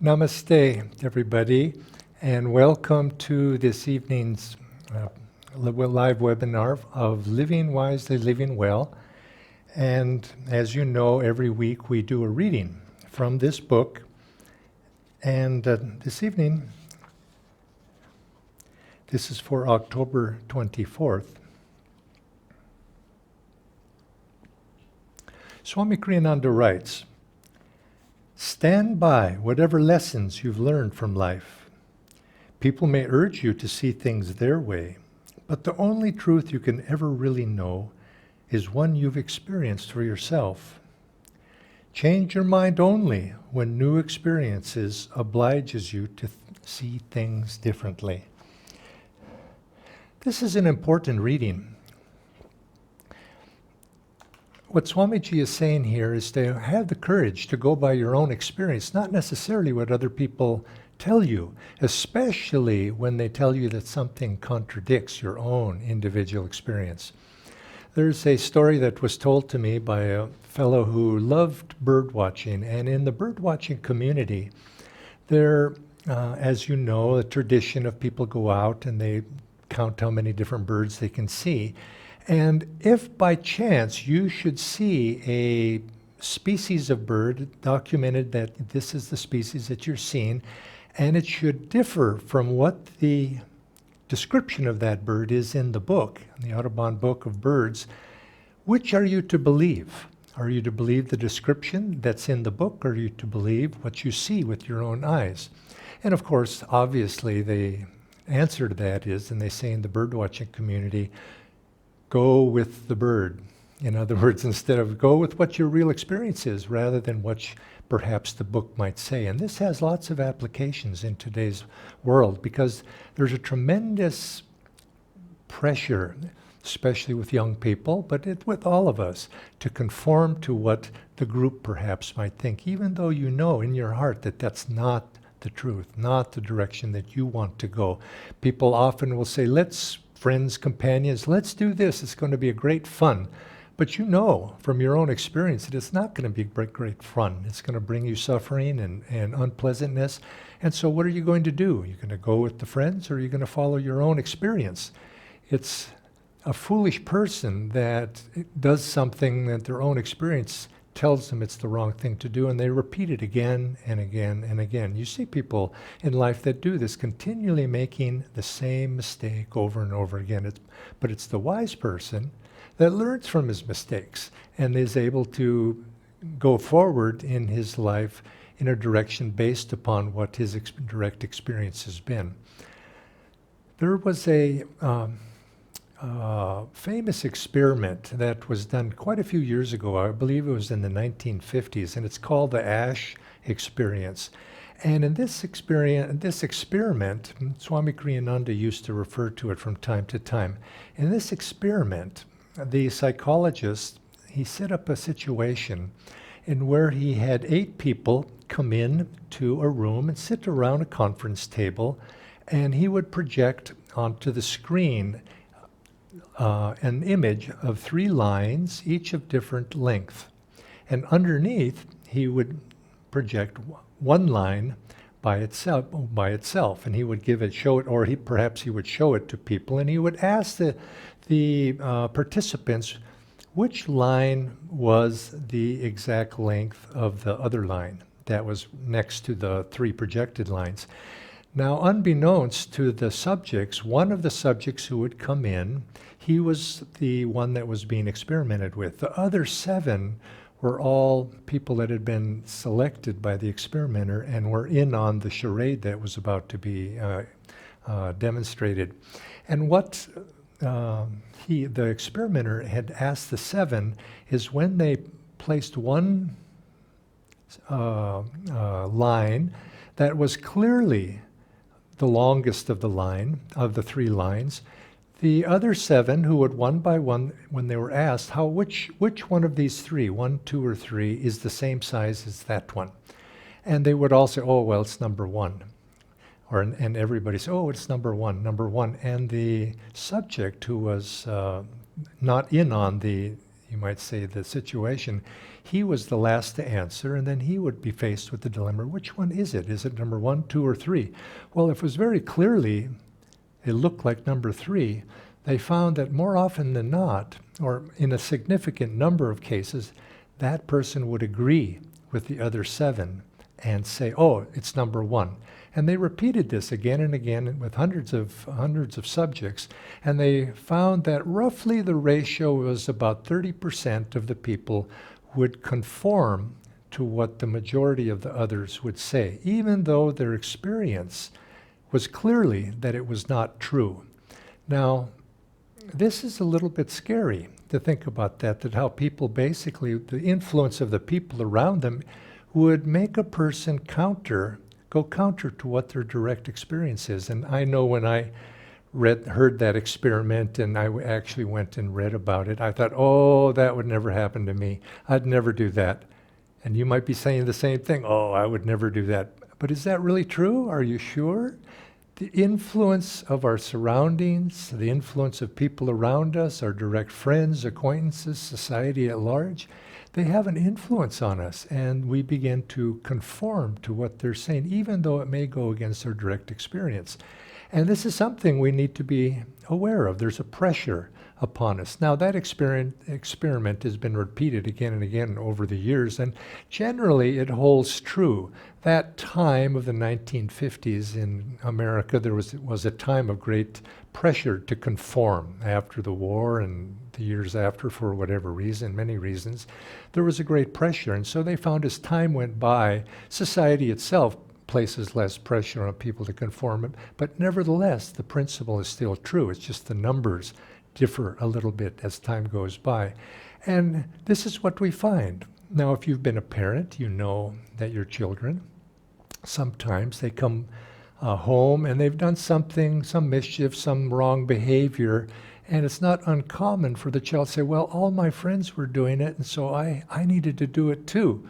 Namaste, everybody, and welcome to this evening's live webinar of Living Wisely, Living Well. And as you know, every week we do a reading from this book. And this evening, this is for October 24th. Swami Ananda writes, "Stand by whatever lessons you've learned from life. People may urge you to see things their way, but the only truth you can ever really know is one you've experienced for yourself. Change your mind only when new experiences obliges you to see things differently." This is an important reading. What Swamiji is saying here is to have the courage to go by your own experience, not necessarily what other people tell you, especially when they tell you that something contradicts your own individual experience. There's a story that was told to me by a fellow who loved bird watching, and in the bird watching community, there, as you know, a tradition of people go out and they count how many different birds they can see. And if by chance you should see a species of bird documented that this is the species that you're seeing, and it should differ from what the description of that bird is in the book, the Audubon Book of Birds, which are you to believe? Are you to believe the description that's in the book, or are you to believe what you see with your own eyes? And of course, obviously, the answer to that is, and they say in the bird watching community, go with the bird. In other words, instead of go with what your real experience is rather than what perhaps the book might say. And this has lots of applications in today's world because there's a tremendous pressure, especially with young people, but with all of us, to conform to what the group perhaps might think, even though you know in your heart that that's not the truth, not the direction that you want to go. People often will say, friends, companions, let's do this. It's going to be a great fun. But you know from your own experience that it's not going to be great fun. It's going to bring you suffering and unpleasantness. And so what are you going to do? You're going to go with the friends, or are you going to follow your own experience? It's a foolish person that does something that their own experience tells them it's the wrong thing to do, and they repeat it again and again and again. You see people in life that do this, continually making the same mistake over and over again. But it's the wise person that learns from his mistakes and is able to go forward in his life in a direction based upon what his direct experience has been. There was a famous experiment that was done quite a few years ago. I believe it was in the 1950s, and it's called the Ash experience. And in this experiment, Swami Kriyananda used to refer to it from time to time. In this experiment, the psychologist, he set up a situation in where he had 8 people come in to a room and sit around a conference table, and he would project onto the screen an image of 3 lines, each of different length. And underneath, he would project one line by itself, and he would show it, or perhaps he would show it to people, and he would ask the participants which line was the exact length of the other line that was next to the 3 projected lines. Now, unbeknownst to the subjects, one of the subjects who would come in, he was the one that was being experimented with. The other 7 were all people that had been selected by the experimenter and were in on the charade that was about to be demonstrated. And what the experimenter had asked the 7 is when they placed one line that was clearly the longest of the 3 lines, the other 7 who would one by one, when they were asked which one of these 3, 1, 2, or 3, is the same size as that one, and they would all say, "Oh, well, it's number 1." And everybody said, "Oh, it's number one." And the subject who was not in on the you might say, the situation, he was the last to answer, and then he would be faced with the dilemma, which one is it? Is it number 1, 2, or 3? Well, if it was very clearly, it looked like number 3, they found that more often than not, or in a significant number of cases, that person would agree with the other 7 and say, oh, it's number 1. And they repeated this again and again with hundreds of subjects, and they found that roughly the ratio was about 30% of the people would conform to what the majority of the others would say, even though their experience was clearly that it was not true. Now, this is a little bit scary to think about that how people basically, the influence of the people around them would make a person go counter to what their direct experience is. And I know when I heard that experiment and I actually went and read about it, I thought, oh, that would never happen to me. I'd never do that. And you might be saying the same thing. Oh, I would never do that. But is that really true? Are you sure? The influence of our surroundings, the influence of people around us, our direct friends, acquaintances, society at large, they have an influence on us, and we begin to conform to what they're saying, even though it may go against our direct experience. And this is something we need to be aware of. There's a pressure upon us. Now, that experiment has been repeated again and again over the years, and generally it holds true. That time of the 1950s in America, there was a time of great pressure to conform after the war and the years after, for whatever reason, many reasons. There was a great pressure, and so they found as time went by, society itself places less pressure on people to conform, but nevertheless, the principle is still true. It's just the numbers differ a little bit as time goes by. And this is what we find. Now, if you've been a parent, you know that your children, sometimes they come home and they've done something, some mischief, some wrong behavior, and it's not uncommon for the child to say, well, all my friends were doing it, and so I needed to do it too.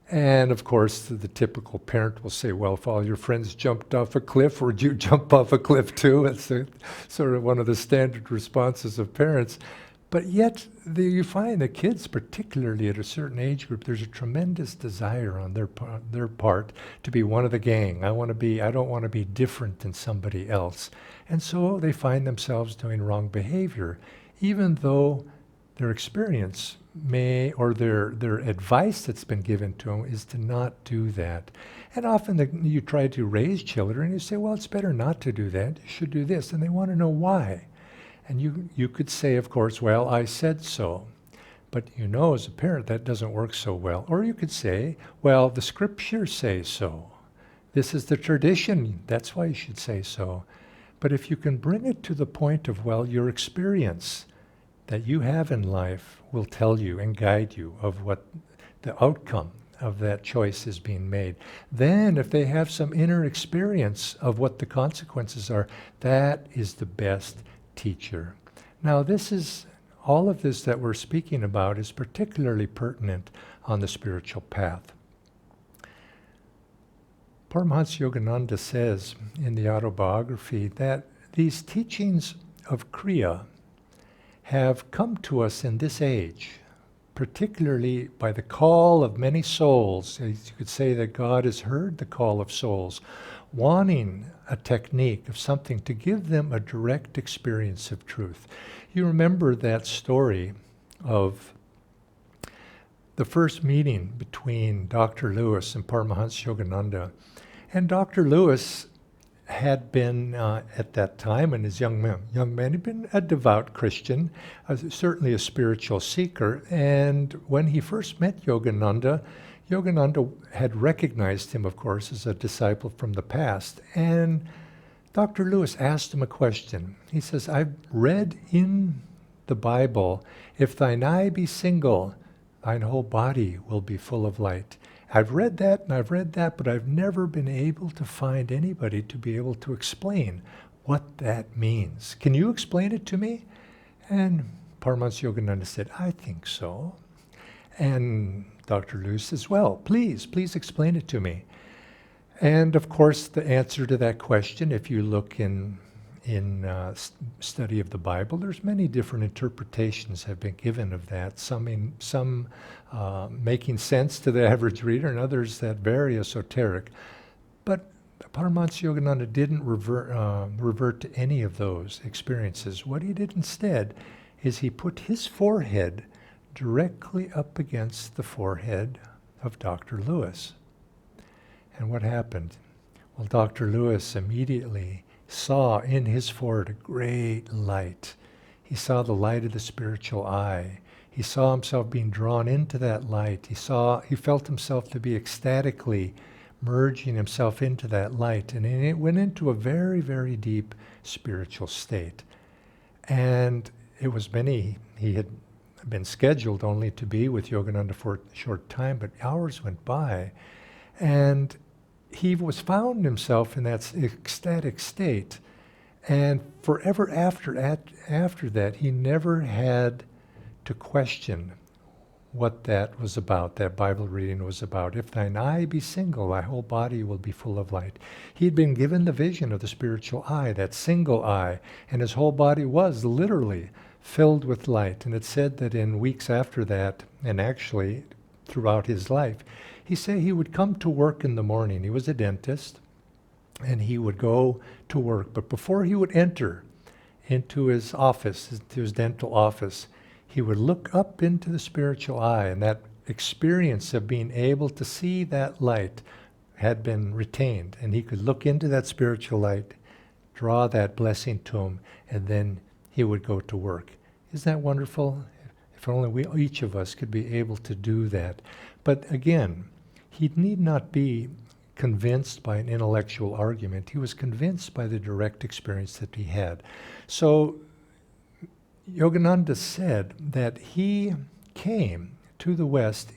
And of course, the typical parent will say, well, if all your friends jumped off a cliff, would you jump off a cliff too? It's sort of one of the standard responses of parents. But yet, you find the kids, particularly at a certain age group, there's a tremendous desire on their part to be one of the gang. I don't want to be different than somebody else. And so they find themselves doing wrong behavior, even though their experience may, or their advice that's been given to them is to not do that. And often you try to raise children and you say, well, it's better not to do that. You should do this. And they want to know why. And you could say, of course, well, I said so. But you know, as a parent, that doesn't work so well. Or you could say, well, the scriptures say so. This is the tradition. That's why you should say so. But if you can bring it to the point of, well, your experience that you have in life will tell you and guide you of what the outcome of that choice is being made. Then if they have some inner experience of what the consequences are, that is the best teacher. Now all of this that we're speaking about is particularly pertinent on the spiritual path. Paramahansa Yogananda says in the autobiography that these teachings of Kriya have come to us in this age, particularly by the call of many souls. You could say that God has heard the call of souls, wanting a technique of something to give them a direct experience of truth. You remember that story of the first meeting between Dr. Lewis and Paramahansa Yogananda. And Dr. Lewis had been, at that time, and as young man, he'd been a devout Christian, certainly a spiritual seeker. And when he first met Yogananda, Yogananda had recognized him, of course, as a disciple from the past. And Dr. Lewis asked him a question. He says, I've read in the Bible, if thine eye be single, thine whole body will be full of light. I've read that and I've read that, but I've never been able to find anybody to be able to explain what that means. Can you explain it to me? And Paramahansa Yogananda said, I think so. And Dr. Lewis says, well, please explain it to me. And of course, the answer to that question, if you look in study of the Bible. There's many different interpretations have been given of that. Some making sense to the average reader, and others that very esoteric. But Paramahansa Yogananda didn't revert to any of those experiences. What he did instead is he put his forehead directly up against the forehead of Dr. Lewis. And what happened? Well, Dr. Lewis immediately saw in his forehead a great light. He saw the light of the spiritual eye. He saw himself being drawn into that light. He felt himself to be ecstatically merging himself into that light. And it went into a very, very deep spiritual state. And it was he had been scheduled only to be with Yogananda for a short time, but hours went by. And he found himself in that ecstatic state. And forever after that, he never had to question what that was about, that Bible reading was about. If thine eye be single, thy whole body will be full of light. He'd been given the vision of the spiritual eye, that single eye, and his whole body was literally filled with light. And it said that in weeks after that, and actually throughout his life, he said he would come to work in the morning. He was a dentist, and he would go to work. But before he would enter into his office, into his dental office, he would look up into the spiritual eye, and that experience of being able to see that light had been retained. And he could look into that spiritual light, draw that blessing to him, and then he would go to work. Isn't that wonderful? If only each of us could be able to do that. But again, he need not be convinced by an intellectual argument. He was convinced by the direct experience that he had. So Yogananda said that he came to the West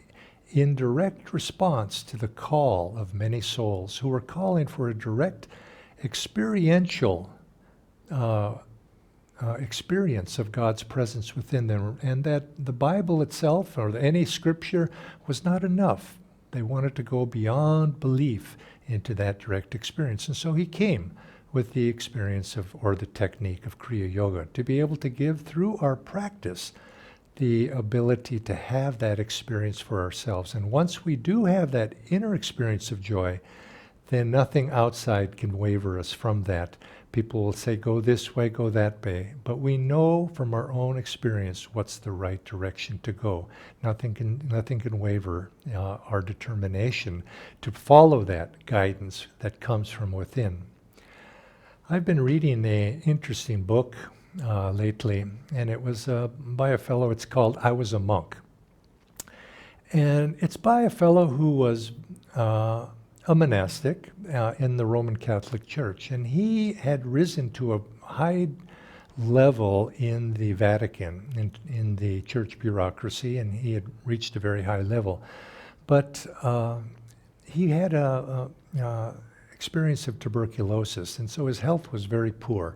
in direct response to the call of many souls who were calling for a direct experiential experience of God's presence within them, and that the Bible itself or any scripture was not enough. They wanted to go beyond belief into that direct experience. And so he came with the experience or the technique of Kriya Yoga, to be able to give through our practice the ability to have that experience for ourselves. And once we do have that inner experience of joy, then nothing outside can waver us from that. People will say, go this way, go that way. But we know from our own experience what's the right direction to go. Nothing can waver our determination to follow that guidance that comes from within. I've been reading an interesting book lately, and it was by a fellow. It's called I Was a Monk. And it's by a fellow who was a monastic in the Roman Catholic Church. And he had risen to a high level in the Vatican, in the church bureaucracy, and he had reached a very high level. But he had a experience of tuberculosis, and so his health was very poor.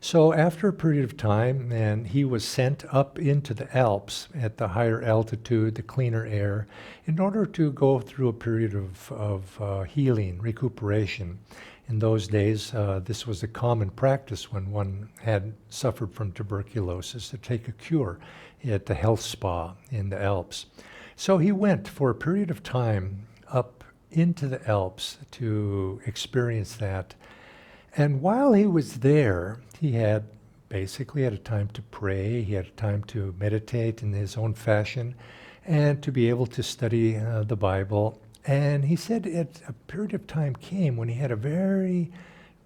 So after a period of time, and he was sent up into the Alps at the higher altitude, the cleaner air, in order to go through a period of healing, recuperation. In those days, this was a common practice when one had suffered from tuberculosis, to take a cure at the health spa in the Alps. So he went for a period of time up into the Alps to experience that. And while he was there, he had basically had a time to pray, he had a time to meditate in his own fashion, and to be able to study the Bible. And he said a period of time came when he had a very,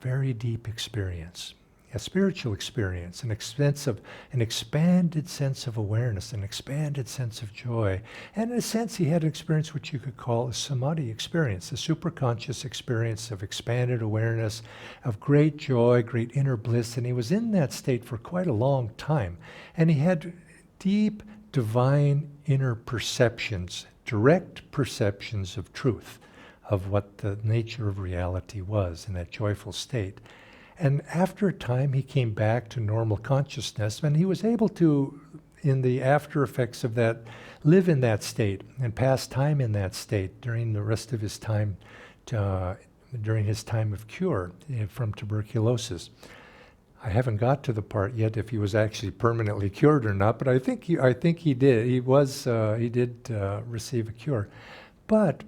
very deep experience, a spiritual experience, an expanded sense of awareness, an expanded sense of joy. And in a sense, he had an experience which you could call a samadhi experience, a superconscious experience of expanded awareness, of great joy, great inner bliss. And he was in that state for quite a long time. And he had deep, divine inner perceptions, direct perceptions of truth, of what the nature of reality was in that joyful state. And after a time, he came back to normal consciousness, and he was able to, in the after effects of that, live in that state and pass time in that state during the rest of his time, during his time of cure from tuberculosis. I haven't got to the part yet if he was actually permanently cured or not, but I think he did. He did receive a cure. But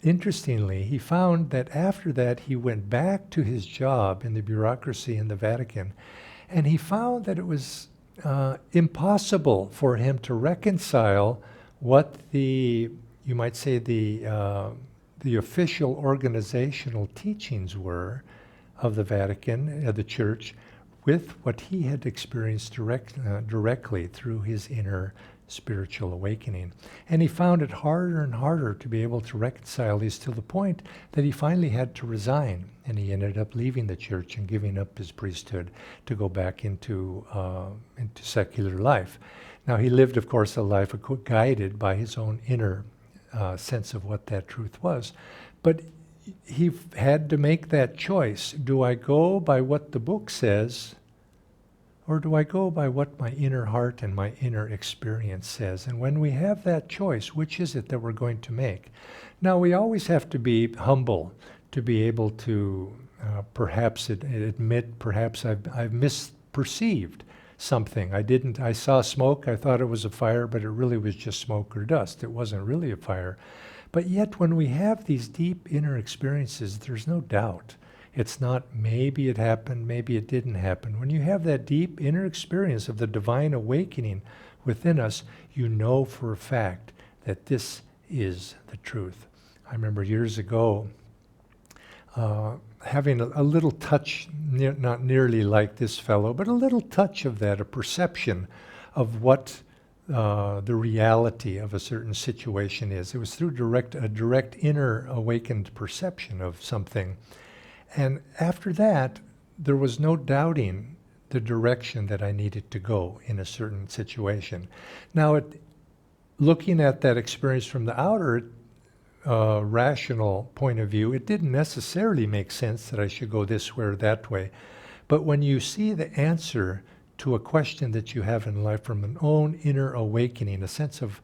interestingly, he found that after that he went back to his job in the bureaucracy in the Vatican, and he found that it was impossible for him to reconcile what you might say the official organizational teachings were of the Vatican, the Church, with what he had experienced directly through his inner spiritual awakening. And he found it harder and harder to be able to reconcile these, to the point that he finally had to resign, and he ended up leaving the church and giving up his priesthood to go back into secular life. Now, he lived, of course, a life guided by his own inner sense of what that truth was. But he had to make that choice. Do I go by what the book says, or do I go by what my inner heart and my inner experience says? And when we have that choice, which is it that we're going to make? Now, we always have to be humble to be able to perhaps admit, perhaps I've misperceived something. I saw smoke, I thought it was a fire, but it really was just smoke or dust. It wasn't really a fire. But yet when we have these deep inner experiences, there's no doubt. It's not maybe it happened, maybe it didn't happen. When you have that deep inner experience of the divine awakening within us, you know for a fact that this is the truth. I remember years ago having a little touch, not nearly like this fellow, but a little touch of that, a perception of what the reality of a certain situation is. It was through a direct inner awakened perception of something. And after that, there was no doubting the direction that I needed to go in a certain situation. Now, looking at that experience from the outer rational point of view, it didn't necessarily make sense that I should go this way or that way. But when you see the answer to a question that you have in life from an own inner awakening, a sense of,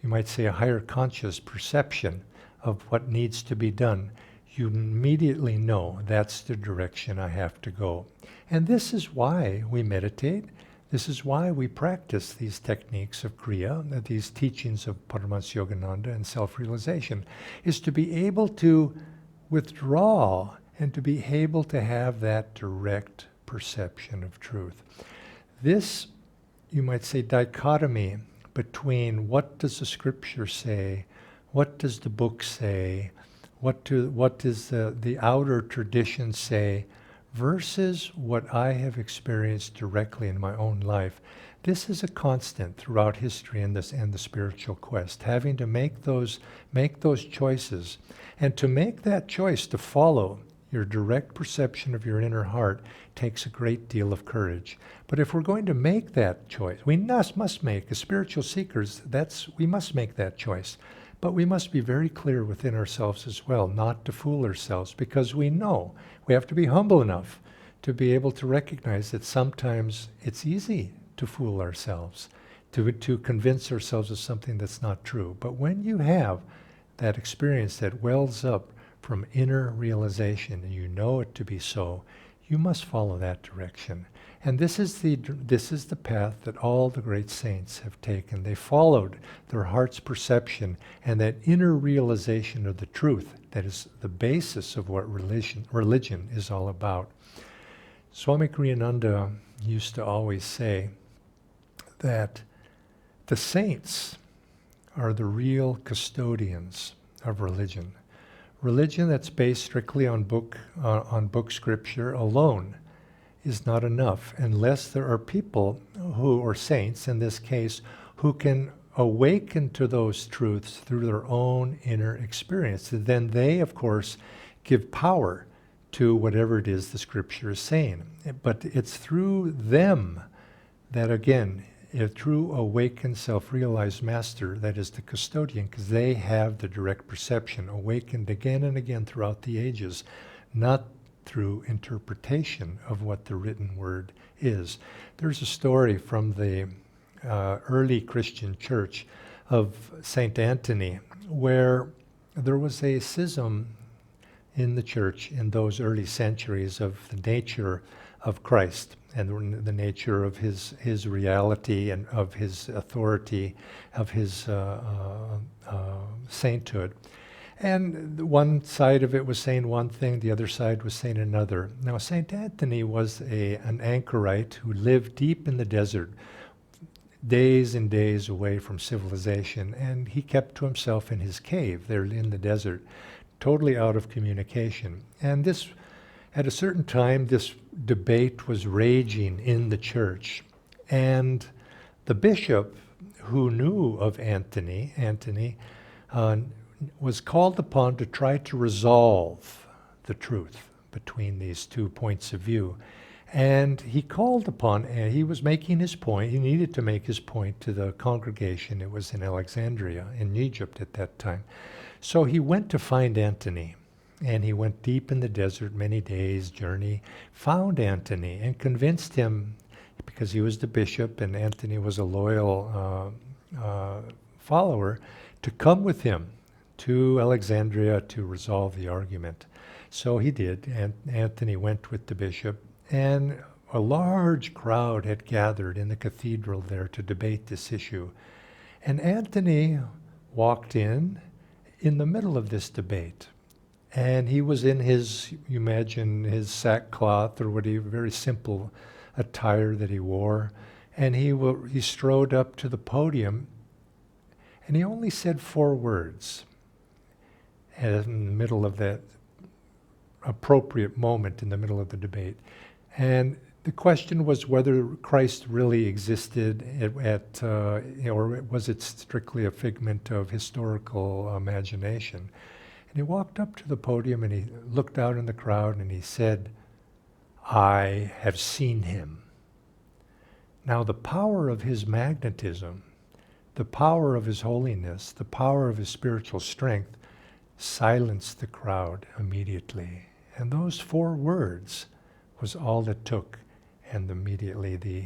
you might say, a higher conscious perception of what needs to be done, you immediately know that's the direction I have to go. And this is why we meditate. This is why we practice these techniques of Kriya, these teachings of Paramahansa Yogananda and self-realization, is to be able to withdraw and to be able to have that direct perception of truth. This, you might say, dichotomy between what does the scripture say, what does the book say, what does the outer tradition say, versus what I have experienced directly in my own life. This is a constant throughout history and the spiritual quest, having to make those choices. And to make that choice to follow your direct perception of your inner heart takes a great deal of courage. But if we're going to make that choice, we must make, as spiritual seekers, we must make that choice. But we must be very clear within ourselves as well, not to fool ourselves, because we know we have to be humble enough to be able to recognize that sometimes it's easy to fool ourselves, to convince ourselves of something that's not true. But when you have that experience that wells up from inner realization, and you know it to be so, you must follow that direction. And this is the path that all the great saints have taken. They followed their heart's perception and that inner realization of the truth that is the basis of what religion is all about. Swami Kriyananda used to always say that the saints are the real custodians of religion. Religion that's based strictly on book scripture alone is not enough unless there are people or saints in this case, who can awaken to those truths through their own inner experience. Then they, of course, give power to whatever it is the scripture is saying. But it's through them that, again, a true awakened, self-realized master that is the custodian, because they have the direct perception, awakened again and again throughout the ages, not through interpretation of what the written word is. There's a story from the early Christian church of Saint Anthony, where there was a schism in the church in those early centuries of the nature of Christ and the nature of his reality and of his authority, of his sainthood. And one side of it was saying one thing, the other side was saying another. Now, St. Anthony was an anchorite who lived deep in the desert, days and days away from civilization, and he kept to himself in his cave there in the desert, totally out of communication. And this, at a certain time, this debate was raging in the church. And the bishop who knew of Anthony, was called upon to try to resolve the truth between these two points of view. And he called upon, and he was making his point, he needed to make his point to the congregation. It was in Alexandria, in Egypt at that time. So he went to find Anthony, and he went deep in the desert, many days' journey, found Anthony, and convinced him, because he was the bishop and Anthony was a loyal follower, to come with him to Alexandria to resolve the argument. So he did, and Anthony went with the bishop, and a large crowd had gathered in the cathedral there to debate this issue. And Anthony walked in the middle of this debate. And he was in his, you imagine, his sackcloth or whatever, very simple attire that he wore. And he strode up to the podium, and he only said 4 words in the middle of that appropriate moment in the middle of the debate. And the question was whether Christ really existed or was it strictly a figment of historical imagination. And he walked up to the podium and he looked out in the crowd and he said, "I have seen him." Now the power of his magnetism, the power of his holiness, the power of his spiritual strength silenced the crowd immediately. And those 4 words was all it took, and immediately the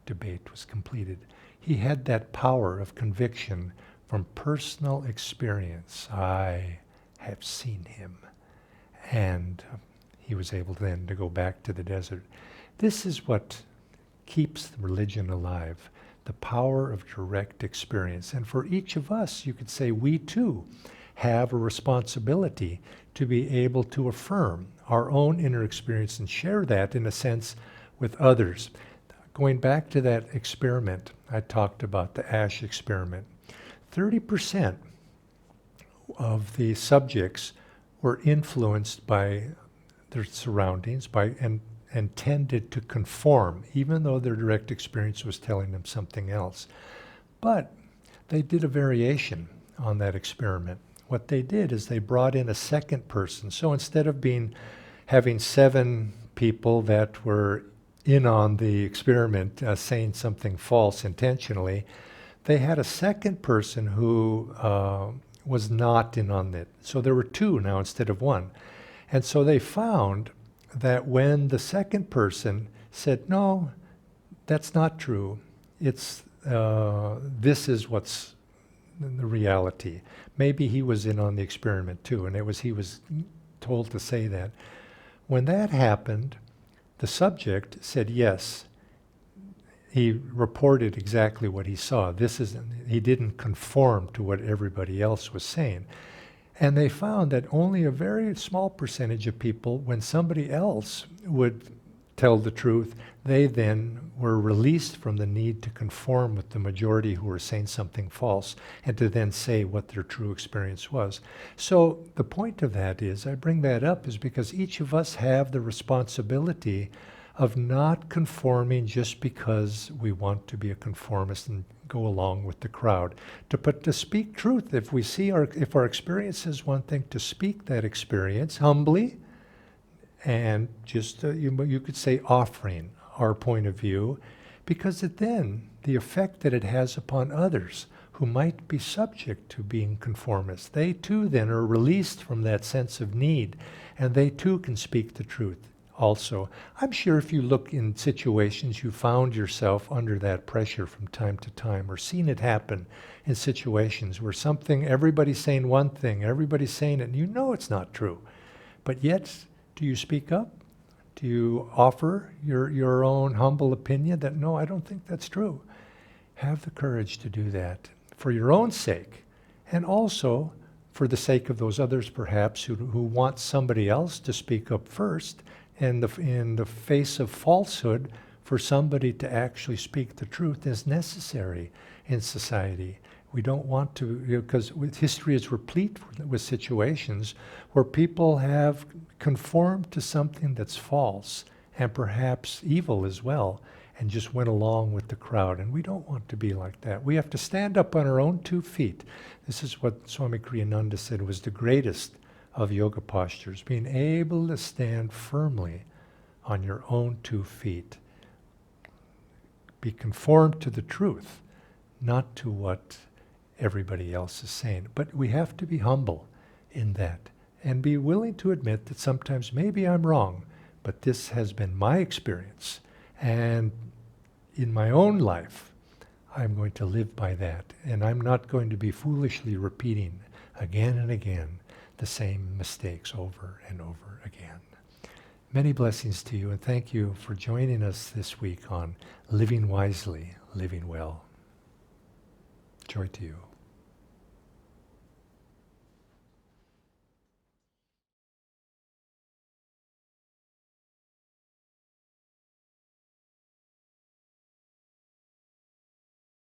debate was completed. He had that power of conviction from personal experience. I have seen him. And he was able then to go back to the desert. This is what keeps religion alive, the power of direct experience. And for each of us, you could say, we too have a responsibility to be able to affirm our own inner experience and share that, in a sense, with others. Going back to that experiment I talked about, the ash experiment, 30% of the subjects were influenced by their surroundings and tended to conform, even though their direct experience was telling them something else. But they did a variation on that experiment. What they did is they brought in a second person. So instead of having 7 people that were in on the experiment saying something false intentionally, they had a second person who was not in on it. So there were 2 now instead of 1. And so they found that when the second person said, "No, that's not true. It's this is what's the reality." Maybe he was in on the experiment too, and he was told to say that. When that happened, the subject said yes. He reported exactly what he saw. He didn't conform to what everybody else was saying. And they found that only a very small percentage of people, when somebody else would tell the truth, they then were released from the need to conform with the majority who were saying something false and to then say what their true experience was. So the point of that is, I bring that up, is because each of us have the responsibility of not conforming just because we want to be a conformist and go along with the crowd. To speak truth, if our experience is one thing, to speak that experience humbly, and just, you could say, offering our point of view, because then the effect that it has upon others who might be subject to being conformists, they too then are released from that sense of need, and they too can speak the truth also. I'm sure if you look in situations, you found yourself under that pressure from time to time, or seen it happen in situations where everybody's saying one thing, everybody's saying it, and you know it's not true. But yet, do you speak up? Do you offer your own humble opinion that, no, I don't think that's true? Have the courage to do that for your own sake, and also for the sake of those others perhaps who want somebody else to speak up first, and in the face of falsehood, for somebody to actually speak the truth is necessary in society. We don't want to, because history is replete with situations where people have conformed to something that's false and perhaps evil as well, and just went along with the crowd. And we don't want to be like that. We have to stand up on our own 2 feet. This is what Swami Kriyananda said was the greatest of yoga postures, being able to stand firmly on your own 2 feet. Be conformed to the truth, not to what everybody else is saying. But we have to be humble in that and be willing to admit that sometimes maybe I'm wrong, but this has been my experience. And in my own life, I'm going to live by that. And I'm not going to be foolishly repeating again and again the same mistakes over and over again. Many blessings to you, and thank you for joining us this week on Living Wisely, Living Well. Joy to you.